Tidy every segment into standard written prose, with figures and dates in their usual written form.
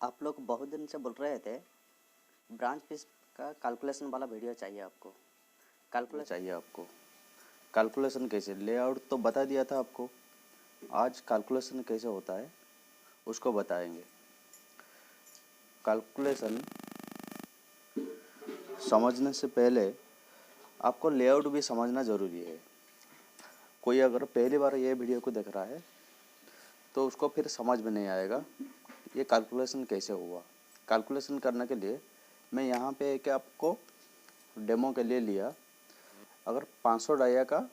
आप लोग बहुत दिन से बोल रहे थे ब्रांच फीस का कैलकुलेशन वाला वीडियो चाहिए आपको। कैलकुलेशन कैसे, लेआउट तो बता दिया था आपको। आज कैलकुलेशन कैसे होता है उसको बताएंगे। कैलकुलेशन समझने से पहले आपको लेआउट भी समझना ज़रूरी है। कोई अगर पहली बार ये वीडियो को देख रहा है तो उसको फिर समझ में नहीं आएगा ये कैलकुलेशन कैसे हुआ। कैलकुलेशन करने के लिए मैं यहाँ पे एक आपको डेमो के लिए लिया। अगर 500 डाइया का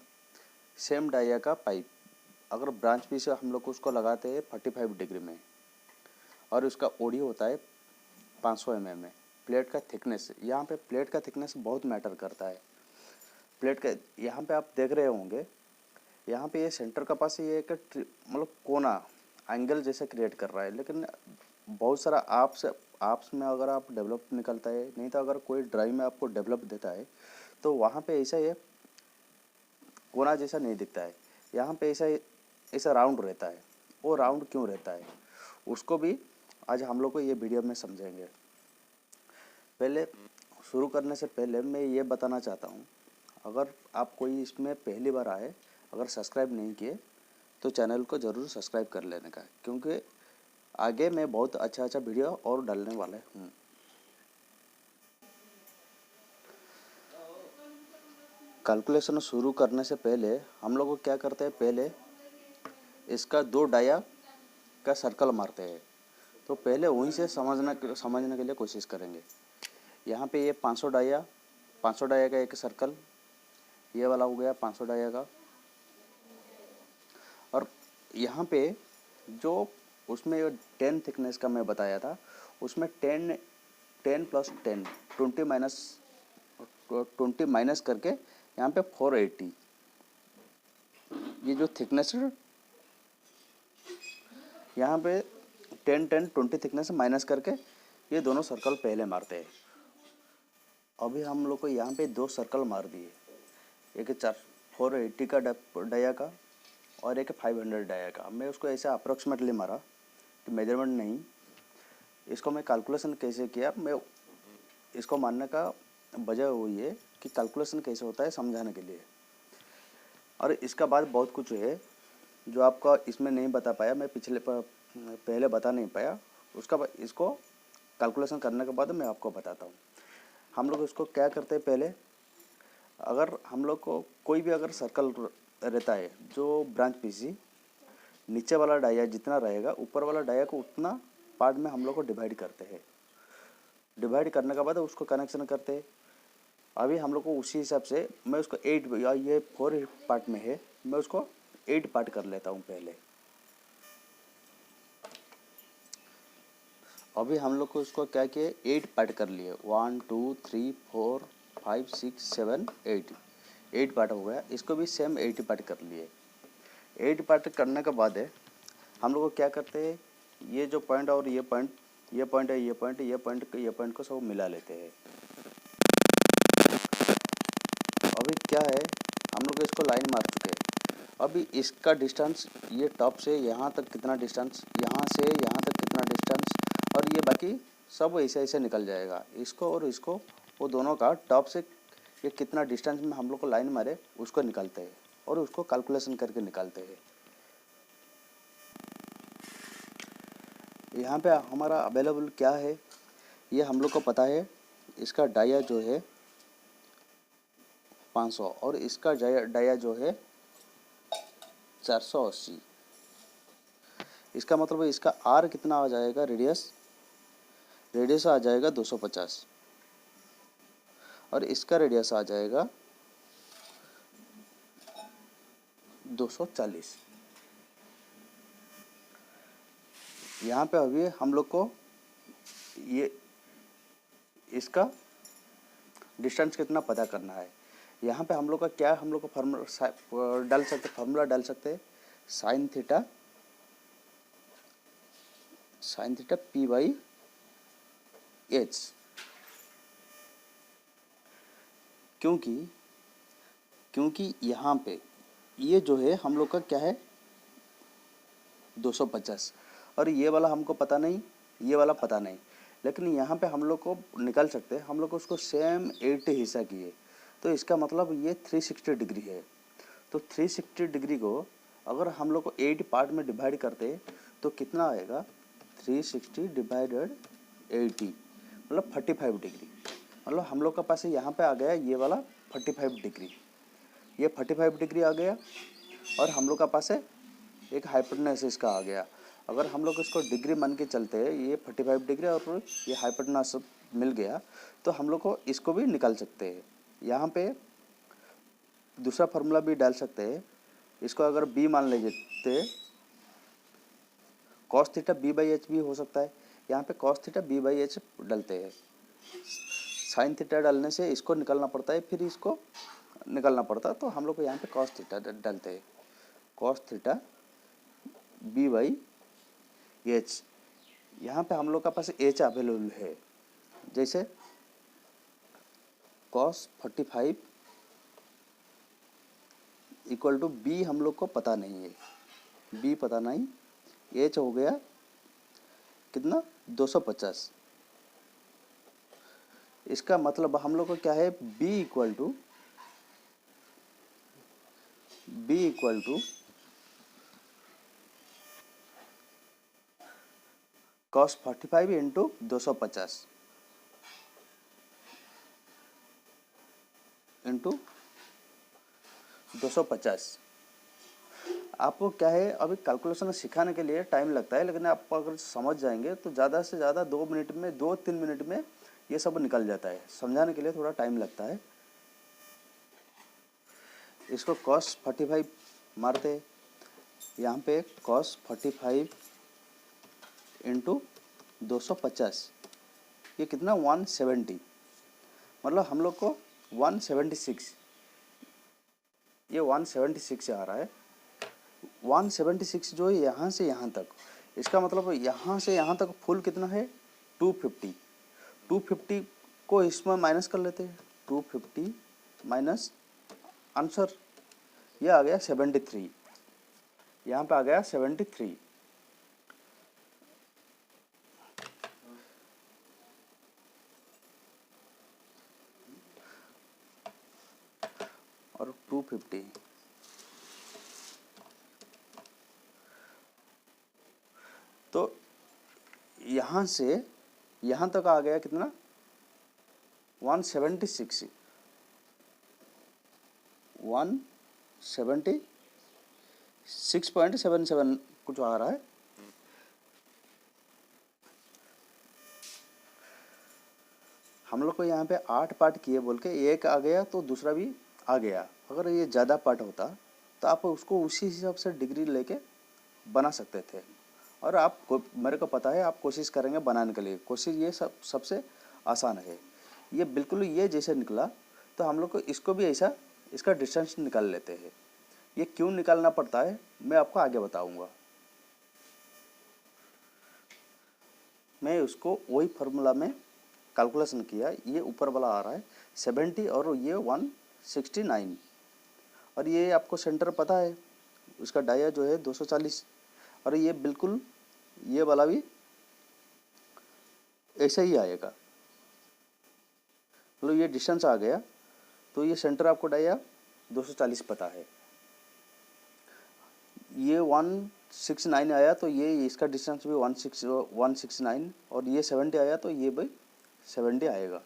सेम डाइया का पाइप अगर ब्रांच पीस हम लोग उसको लगाते हैं 45 डिग्री में और उसका ओडी होता है 500 mm में। प्लेट का थिकनेस, यहाँ पे प्लेट का थिकनेस बहुत मैटर करता है। प्लेट का यहाँ पे आप देख रहे होंगे, यहाँ पे ये सेंटर का पास ये एक मतलब कोना एंगल जैसे क्रिएट कर रहा है, लेकिन बहुत सारा आपस में अगर आप डेवलप निकलता है, नहीं तो अगर कोई ड्राइव में आपको डेवलप देता है तो वहाँ पे ऐसा ये कोना जैसा नहीं दिखता है। यहाँ पे ऐसा राउंड रहता है। वो राउंड क्यों रहता है उसको भी आज हम लोग को ये वीडियो में समझेंगे। पहले शुरू करने से पहले मैं ये बताना चाहता हूँ, अगर आप कोई इसमें पहली बार आए, अगर सब्सक्राइब नहीं किए तो चैनल को ज़रूर सब्सक्राइब कर लेने का, क्योंकि आगे मैं बहुत अच्छा वीडियो और डालने वाला हूँ। कैलकुलेशन शुरू करने से पहले हम लोग क्या करते हैं, पहले इसका 2 डाया का सर्कल मारते हैं। तो पहले वहीं से समझने के लिए कोशिश करेंगे। यहाँ पे ये 500 डाया का एक सर्कल, ये वाला हो गया 500 डाया का। और यहाँ पे जो उसमें 10 थिकनेस का मैं बताया था, उसमें 10 प्लस 10 20 माइनस करके यहाँ पे 480 ये जो थिकनेस है, यहाँ पे 10 थिकनेस माइनस करके ये दोनों सर्कल पहले मारते हैं। अभी हम लोग को यहाँ पे 2 सर्कल मार दिए, एक 480 का डाया का और एक 500 डाया का। मैं उसको ऐसे अप्रोक्सीमेटली मारा कि मेजरमेंट नहीं। इसको मैं कैलकुलेशन कैसे किया, मैं इसको मानने का वजह वही है कि कैलकुलेशन कैसे होता है समझाने के लिए। और इसका बाद बहुत कुछ है जो आपका इसमें नहीं बता पाया, मैं पहले बता नहीं पाया। उसका इसको कैलकुलेशन करने के बाद मैं आपको बताता हूँ। हम लोग इसको क्या करते हैं, पहले अगर हम लोग को कोई भी अगर सर्कल रहता है, जो ब्रांच पीसी नीचे वाला डाया जितना रहेगा ऊपर वाला डाया को उतना पार्ट में हम लोग को डिवाइड करते हैं। डिवाइड करने के बाद उसको कनेक्शन करते हैं। अभी हम लोग को उसी हिसाब से मैं उसको 8 या ये 4 पार्ट में है, मैं उसको 8 पार्ट कर लेता हूँ पहले। अभी हम लोग को उसको क्या किए, 8 पार्ट कर लिए। 1 2 3 4 5 6 7 8 पार्ट हो गया। इसको भी सेम 8 पार्ट कर लिए। 8 पार्ट करने के बाद हम लोग को क्या करते हैं, ये जो पॉइंट और ये पॉइंट है, ये पॉइंट को सब मिला लेते हैं। अभी क्या है, हम लोग इसको लाइन मार चुके हैं। अभी इसका डिस्टेंस, ये टॉप से यहाँ तक कितना डिस्टेंस, यहाँ से यहाँ तक कितना डिस्टेंस, और ये बाकी सब ऐसे निकल जाएगा। इसको और इसको, वो दोनों का टॉप से ये कितना डिस्टेंस में हम लोग को लाइन मारे उसको निकालते हैं और उसको कैलकुलेशन करके निकालते हैं। यहाँ पे हमारा अवेलेबल क्या है ये हम लोग को पता है। इसका डाया जो है 500 और इसका डाया जो है 480। इसका मतलब है इसका आर कितना आ जाएगा, रेडियस आ जाएगा 250 और इसका रेडियस आ जाएगा 240। यहाँ पे अभी हम लोग को ये इसका डिस्टेंस कितना पता करना है। यहाँ पे हम लोग का क्या, हम लोग को फार्मूला डाल सकते हैं साइन थीटा P/H। क्योंकि यहाँ पे ये जो है हम लोग का क्या है 250 और ये वाला हमको पता नहीं ये वाला पता नहीं, लेकिन यहाँ पे हम लोग को निकल सकते हैं। हम लोग को उसको सेम 80 हिस्सा किए, तो इसका मतलब ये 360 डिग्री है। तो 360 डिग्री को अगर हम लोग को 8 पार्ट में डिवाइड करते तो कितना आएगा, 360 डिवाइडेड 80 मतलब 45 डिग्री। मतलब हम लोग का पास यहाँ पे आ गया ये वाला 45 डिग्री, ये 45 डिग्री आ गया। और हम लोग का पास है एक हाइपोटेनस इसका आ गया। अगर हम लोग इसको डिग्री मान के चलते हैं, ये 45 डिग्री और ये हाइपोटेनस मिल गया, तो हम लोग को इसको भी निकाल सकते हैं। यहाँ पे दूसरा फार्मूला भी डाल सकते हैं। इसको अगर b मान लेते, कॉस थीटा b/h भी हो सकता है। यहाँ पे कॉस थीटा b/h डालते हैं। साइन थीटा डालने से इसको निकालना पड़ता है, फिर इसको निकालना पड़ता है, तो हम लोग को यहाँ पे कॉस थीटा डालते हैं। कॉस थीटा b/h, यहाँ पे हम लोग का पास h अवेलेबल है। जैसे कॉस 45 इक्वल टू b हम लोग को पता नहीं है, b पता नहीं, h हो गया कितना 250। इसका मतलब हम लोग को क्या है, b equal to cos 45 into 250 into 250। आपको क्या है, अभी कैलकुलेशन सिखाने के लिए टाइम लगता है, लेकिन आप अगर समझ जाएंगे तो ज़्यादा से ज़्यादा 2 मिनट में, 2-3 मिनट में ये सब निकल जाता है। समझाने के लिए थोड़ा टाइम लगता है। इसको cos 45 मारते, यहाँ पे cos 45 इंटू 250, ये कितना 170, मतलब हम लोग को 176, ये 176 आ रहा है। 176 जो है यहाँ से यहाँ तक, इसका मतलब यहाँ से यहाँ तक फुल कितना है 250। 250 को इसमें माइनस कर लेते हैं, 250 माइनस आंसर ये आ गया 73, यहाँ पे आ गया 73। और 250 तो यहाँ से यहाँ तक आ गया कितना 176, 176.77 कुछ आ रहा है। हम लोग को यहाँ पे 8 पार्ट किए बोल के एक आ गया तो दूसरा भी आ गया। अगर ये ज़्यादा पार्ट होता तो आप उसको उसी हिसाब से डिग्री लेके बना सकते थे। और आपको, मेरे को पता है आप कोशिश करेंगे बनाने के लिए, कोशिश ये सबसे आसान है। ये बिल्कुल ये जैसे निकला तो हम लोग को इसको भी ऐसा इसका डिस्टेंस निकाल लेते हैं। ये क्यों निकालना पड़ता है मैं आपको आगे बताऊंगा। मैं उसको वही फार्मूला में कैलकुलेशन किया, ये ऊपर वाला आ रहा है 70 और ये 169, और ये आपको सेंटर पता है, उसका डाया जो है 240, और ये बिल्कुल ये वाला भी ऐसा ही आएगा। मतलब ये डिस्टेंस आ गया तो ये सेंटर आपको डाया 240 पता है। ये 169 आया तो ये इसका डिस्टेंस भी 169, और ये 70 आया तो ये भी 70 आएगा।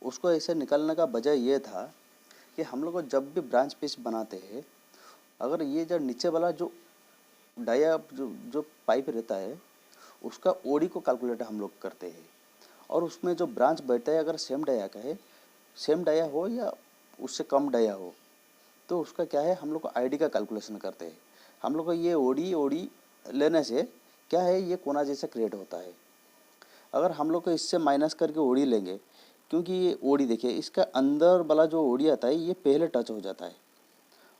उसको ऐसे निकालने का वजह ये था कि हम लोग को जब भी ब्रांच पीस बनाते हैं, अगर ये जो नीचे वाला जो डाया जो पाइप रहता है उसका ओडी को कैलकुलेट हम लोग करते हैं, और उसमें जो ब्रांच बैठता है अगर सेम डाया का है, सेम डाया हो या उससे कम डाया हो, तो उसका क्या है हम लोग को आईडी का कैलकुलेशन करते हैं। हम लोग को ये ओडी लेने से क्या है, ये कोना जैसा क्रिएट होता है। अगर हम लोग को इससे माइनस करके ओडी लेंगे, क्योंकि ये ओडी देखिए इसका अंदर वाला जो ओडी आता है ये पहले टच हो जाता है,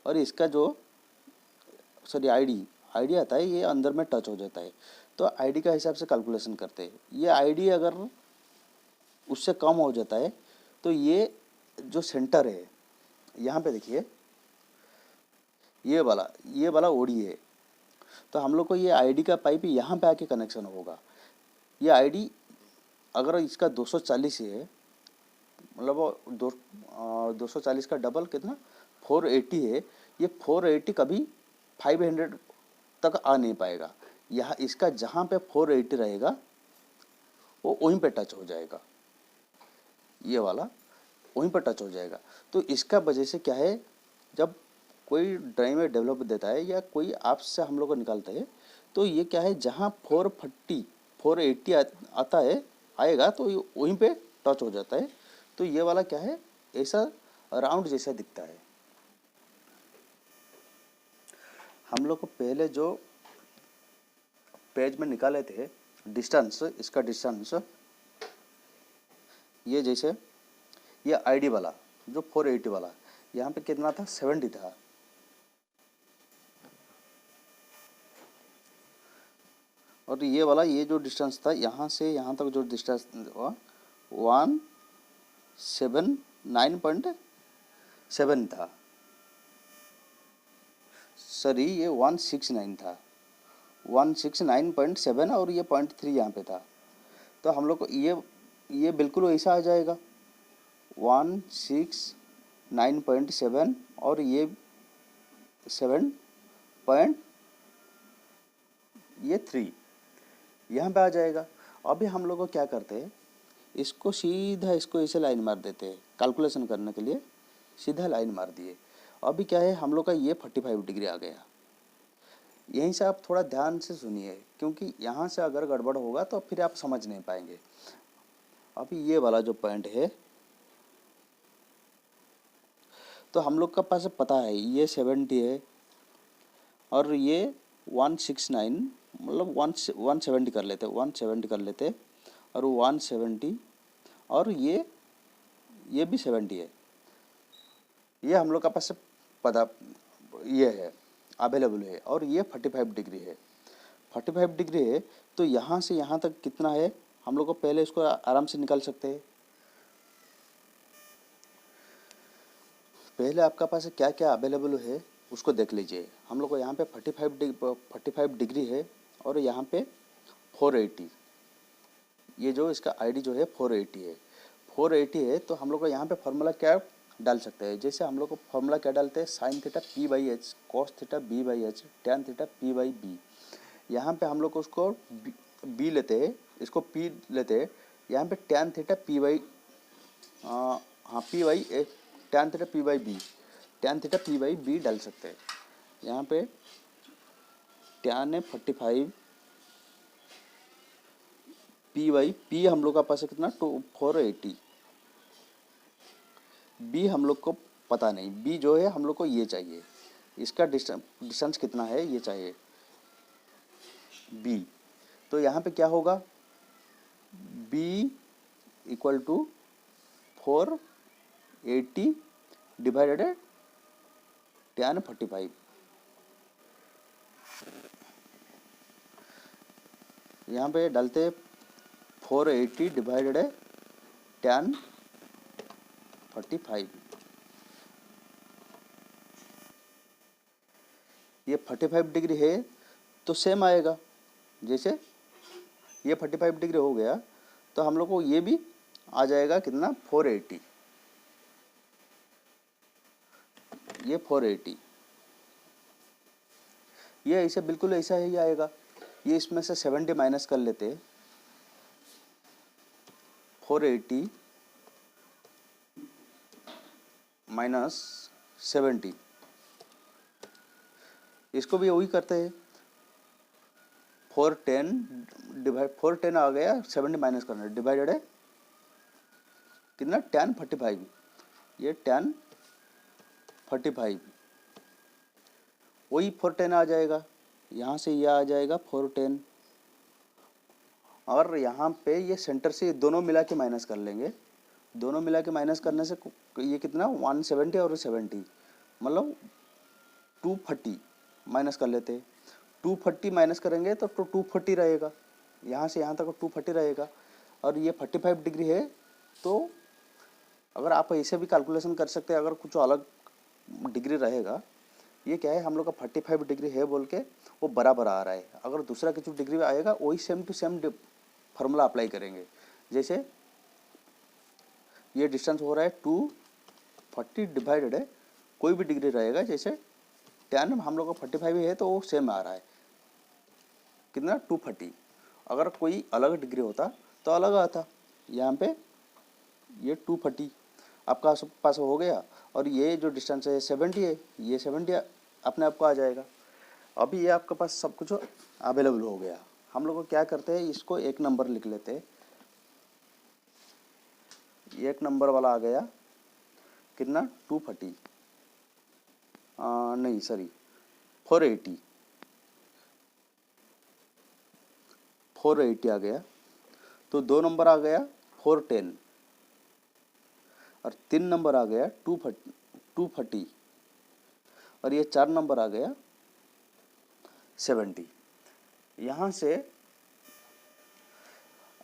और इसका जो आईडी आता है ये अंदर में टच हो जाता है। तो आईडी का हिसाब से कैलकुलेशन करते हैं। ये आईडी अगर उससे कम हो जाता है तो ये जो सेंटर है यहाँ पे देखिए ये वाला ओडी है, तो हम लोग को ये आईडी का पाइप यहाँ पे आके कनेक्शन होगा। ये आईडी अगर इसका 240 है, मतलब वो 240 का डबल कितना 480 है, ये 480 कभी 500 तक आ नहीं पाएगा। यहाँ इसका जहाँ पे 480 रहेगा वो वहीं पे टच हो जाएगा, ये वाला वहीं पर टच हो जाएगा। तो इसका वजह से क्या है, जब कोई ड्राइव में डेवलप देता है या कोई ऐप से हम लोग को निकालता है, तो ये क्या है, जहाँ 440 480 आता है आएगा तो ये वहीं पे टच हो जाता है। तो ये वाला क्या है, ऐसा राउंड जैसा दिखता है। हम लोग को पहले जो पेज में निकाले थे डिस्टेंस, इसका डिस्टेंस ये जैसे ये आईडी वाला जो 480 वाला यहाँ पे कितना था 70 था, और ये वाला ये जो डिस्टेंस था यहाँ से यहाँ तक जो डिस्टेंस 179.7 था, सॉरी ये 169 था, 169.7 और ये 0.3 यहाँ पे था। तो हम लोग को ये बिल्कुल वैसा आ जाएगा 169.7 और ये 7.3 यहाँ पे आ जाएगा। अभी हम लोग को क्या करते हैं, इसको सीधा इसको ऐसे लाइन मार देते हैं कैलकुलेशन करने के लिए, सीधा लाइन मार दिए। अभी क्या है, हम लोग का ये 45 डिग्री आ गया। यहीं से आप थोड़ा ध्यान से सुनिए, क्योंकि यहाँ से अगर गड़बड़ होगा तो फिर आप समझ नहीं पाएंगे। अभी ये वाला जो पॉइंट है, तो हम लोग का पास पता है ये 70 है और ये 169, मतलब 170 कर लेते, 170 कर लेते और 170 और ये भी 70 है। ये हम लोग का पास पता ये है, अवेलेबल है। और ये 45 डिग्री है, 45 डिग्री है। तो यहाँ से यहाँ तक कितना है, हम लोग को पहले इसको आराम से निकाल सकते हैं। पहले आपका पास क्या क्या अवेलेबल है उसको देख लीजिए। हम लोग को यहाँ पे 45 डिग्री है और यहाँ पे 480, ये जो इसका आईडी जो है 480 है, 480 है। तो हम लोग को यहाँ पे फॉर्मूला क्या डाल सकते हैं, जैसे हम लोग को फॉर्मूला क्या डालते हैं, sine theta P/H, cos theta B/H, tan theta P/B। यहाँ पे हम लोग को उसको B लेते हैं, इसको P लेते हैं। यहाँ पे tan theta P/A, tan theta P/B, tan theta P/B डाल सकते हैं। यहाँ पे टैन है 45, P हम लोग का पास है कितना 480, B हम लोग को पता नहीं, B जो है हम लोग को ये चाहिए, इसका डिस्टेंस कितना है ये चाहिए B। तो यहाँ पे क्या होगा, B equal to 480 divided tan 45। यहाँ पे डालते 480 डिवाइडेड टैन 45। ये 45 डिग्री है तो सेम आएगा, जैसे ये 45 डिग्री हो गया तो हम लोग को ये भी आ जाएगा कितना 480, ये 480, ये ऐसे बिल्कुल ऐसा ही आएगा। ये इसमें से 70 माइनस कर लेते, 480 माइनस 70, इसको भी वही करते हैं, 410 आ गया, 70 माइनस करना डिवाइडेड है कितना टैन 45, ये टैन 45 वही 410 आ जाएगा। यहाँ से ये आ जाएगा 410 और यहाँ पे ये सेंटर से दोनों मिला के माइनस कर लेंगे। दोनों मिला के माइनस करने से ये कितना 170 और 70 मतलब 240 माइनस कर लेते हैं। 240 माइनस करेंगे तो 240 रहेगा, यहाँ से यहाँ तक 240 रहेगा। और ये 45 डिग्री है तो अगर आप ऐसे भी कैलकुलेशन कर सकते हैं, अगर कुछ अलग डिग्री रहेगा ये क्या है, हम लोग का 45 डिग्री है बोल के वो बराबर आ रहा है। अगर दूसरा किसी डिग्री में आएगा वही same to same formula apply करेंगे। जैसे ये डिस्टेंस हो रहा है 240 डिवाइडेड है कोई भी डिग्री रहेगा, जैसे tan हम लोग का 45 है तो वो सेम आ रहा है कितना 240। अगर कोई अलग डिग्री होता तो अलग आता। यहाँ पे ये 240 आपका पास हो गया, और ये जो डिस्टेंस है 70 है, ये 70 अपने आप को आ जाएगा। अभी ये आपके पास सब कुछ अवेलेबल हो गया। हम लोग को क्या करते हैं, इसको एक नंबर लिख लेते हैं। एक नंबर वाला आ गया कितना 240 नहीं सॉरी 480 आ गया। तो 2 नंबर आ गया 410 और 3 नंबर आ गया 240 और ये 4 नंबर आ गया 70। यहाँ से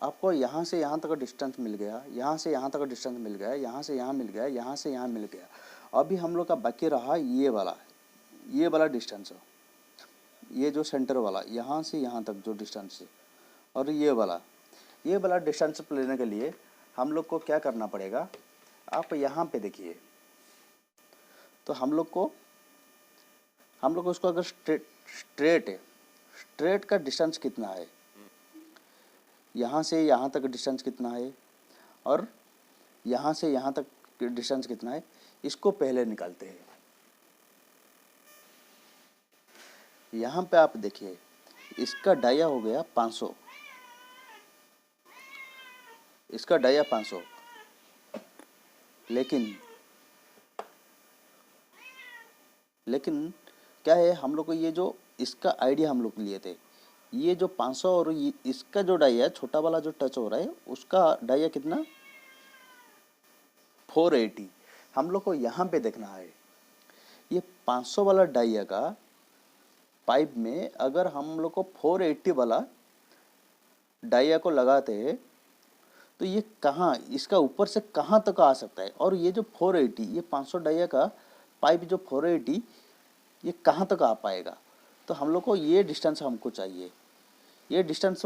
आपको यहाँ से यहाँ तक का डिस्टेंस मिल गया, यहाँ से यहाँ तक का डिस्टेंस मिल गया, यहाँ से यहाँ मिल गया, यहाँ से यहाँ मिल गया। अभी हम लोग का बाकी रहा ये वाला डिस्टेंस, ये जो सेंटर वाला यहाँ से यहाँ तक जो डिस्टेंस है, और ये वाला डिस्टेंस लेने के लिए हम लोग को क्या करना पड़ेगा। आप यहाँ पे देखिए, तो हम लोग को उसको अगर स्ट्रेट का डिस्टेंस कितना है, यहाँ से यहाँ तक डिस्टेंस कितना है और यहाँ से यहाँ तक डिस्टेंस कितना है, इसको पहले निकालते हैं। यहाँ पे आप देखिए इसका डाया हो गया 500, इसका डाया 500, लेकिन लेकिन क्या है, हम लोग को ये जो इसका आइडिया हम लोग लिए थे, ये जो 500 और इसका जो डाई है छोटा वाला जो टच हो रहा है उसका डाई कितना 480। हम लोग को यहाँ पे देखना है ये 500 वाला डाइया का पाइप में अगर हम लोग को 480 वाला डाइया को लगाते हैं तो ये कहाँ, इसका ऊपर से कहाँ तक आ सकता है। और ये जो 480, ये 500 डाइया का पाइप जो 480 ये कहाँ तक आ पाएगा। तो हम लोग को ये डिस्टेंस हमको चाहिए। ये डिस्टेंस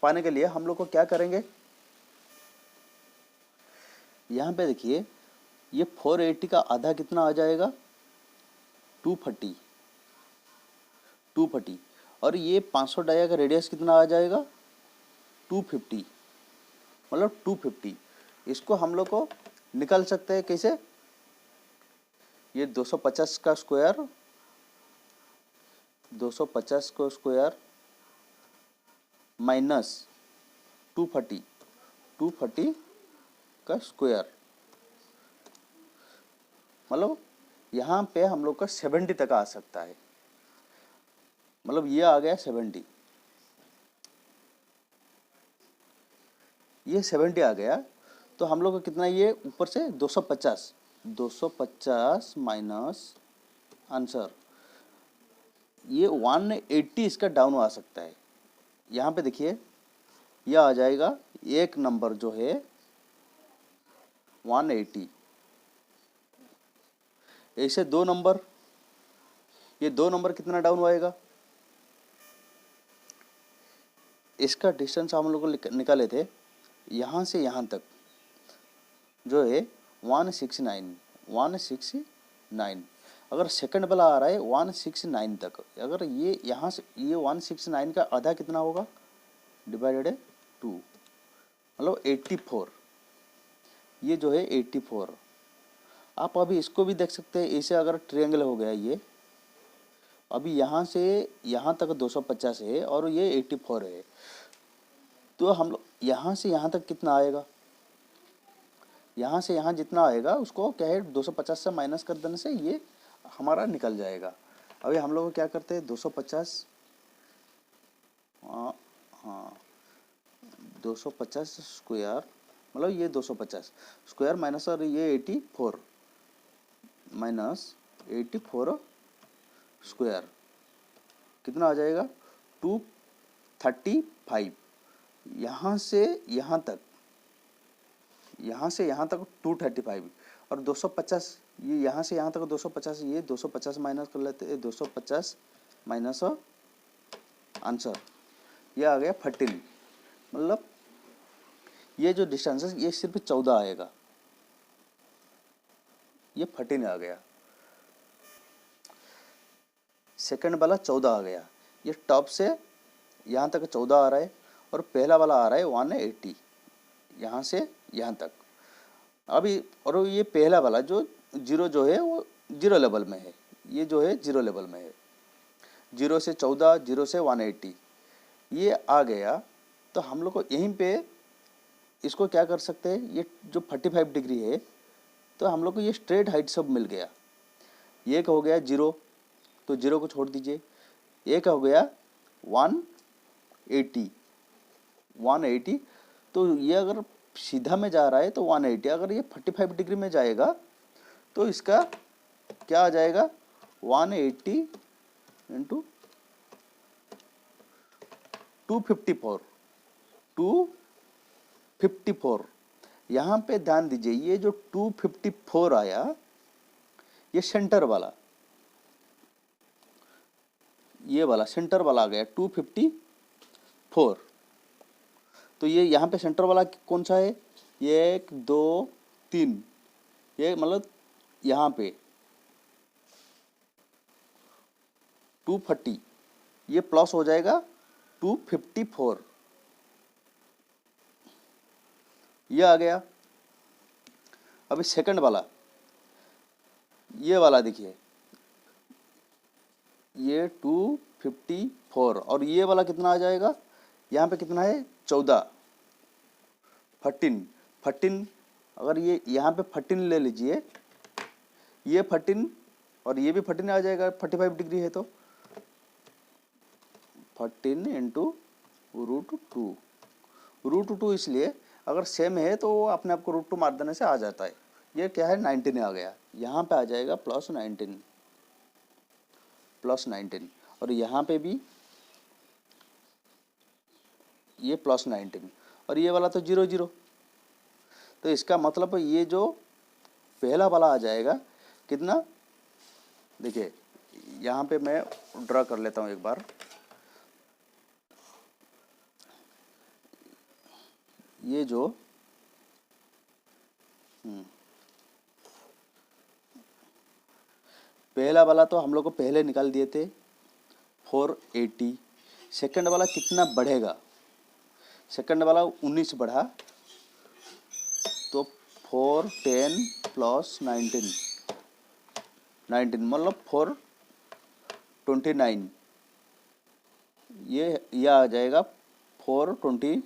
पाने के लिए हम लोग को क्या करेंगे, यहाँ पे देखिए ये 480 का आधा कितना आ जाएगा 240 और ये 500 डाया का रेडियस कितना आ जाएगा 250, मतलब 250। इसको हम लोग को निकाल सकते हैं कैसे, ये 250 का स्क्वायर 250 का स्क्वायर माइनस 240 का स्क्वायर, मतलब यहाँ पे हम लोग का 70 तक आ सकता है। मतलब ये आ गया 70, ये 70 आ गया। तो हम लोग का कितना, ये ऊपर से 250 माइनस आंसर ये 180 इसका डाउन आ सकता है। यहाँ पे देखिए यह आ जाएगा एक नंबर जो है 180, ऐसे दो नंबर, ये दो नंबर कितना डाउन आएगा, इसका डिस्टेंस हम लोग को निकाले थे यहाँ से यहाँ तक जो है 169। अगर सेकंड वाला आ रहा है 169 तक, अगर ये यहाँ से ये 169 का आधा कितना होगा डिवाइडेड है 2, मतलब 84, ये जो है 84। आप अभी इसको भी देख सकते हैं, ऐसे अगर ट्रायंगल हो गया ये, अभी यहाँ से यहाँ तक 250 है और ये 84 है, तो हम लोग यहाँ से यहाँ तक कितना आएगा, यहाँ से यहाँ जितना आएगा उसको क्या है 250 से माइनस कर देने से ये हमारा निकल जाएगा। अभी हम लोग क्या करते हैं 250 250 स्क्वायर, मतलब ये 250 स्क्वायर माइनस और ये 84 माइनस 84 स्क्वायर कितना आ जाएगा 235। यहाँ से यहाँ तक 235 और 250 ये यहाँ से यहाँ तक 250, ये 250 माइनस कर लेते हैं, 250 माइनस आंसर, ये आ गया 14। मतलब ये जो डिस्टेंस है ये सिर्फ 14 आएगा, ये 14 आ गया। सेकंड वाला 14 आ गया, ये टॉप से यहाँ तक 14 आ रहा है, और पहला वाला आ रहा है 180 यहाँ से यहाँ तक। अभी और ये पहला वाला जो जीरो जो है वो जीरो लेवल में है, ये जो है जीरो लेवल में है, 0 से 14, 0 से 180 ये आ गया। तो हम लोग को यहीं पे इसको क्या कर सकते हैं, ये जो 45 डिग्री है तो हम लोग को ये स्ट्रेट हाइट सब मिल गया। एक हो गया 0, तो 0 को छोड़ दीजिए, एक हो गया 180, तो ये अगर सीधा में जा रहा है तो 180, अगर ये 45 डिग्री में जाएगा तो इसका क्या आ जाएगा, 180 इंटू 254। यहाँ पे ध्यान दीजिए, ये जो 254 आया ये सेंटर वाला, ये वाला सेंटर वाला आ गया 254। तो ये यहाँ पे सेंटर वाला कौन सा है, 1 2 3, ये मतलब यहाँ पे 240, ये प्लस हो जाएगा 254, ये आ गया। अभी सेकंड वाला, ये वाला देखिए, ये 254 और ये वाला कितना आ जाएगा, यहाँ पे कितना है 14, 14, अगर ये यहाँ पे 14 ले लीजिए, ये 14 और ये भी 14 आ जाएगा, 45 डिग्री है तो 14 इंटू √2, इसलिए अगर सेम है तो अपने आप को √2 मार देने से आ जाता है। ये क्या है 19 आ गया, यहाँ पे आ जाएगा +19, और यहाँ पे भी ये +19, और ये वाला तो 0 0, तो इसका मतलब ये जो पहला वाला आ जाएगा कितना, देखिए यहाँ पे मैं ड्रा कर लेता हूँ एक बार, ये जो पहला वाला तो हम लोग को पहले निकाल दिए थे 480, सेकंड वाला कितना बढ़ेगा, सेकंड वाला 19 बढ़ा, तो 410 + 19 मतलब 429, ये आ जाएगा 429।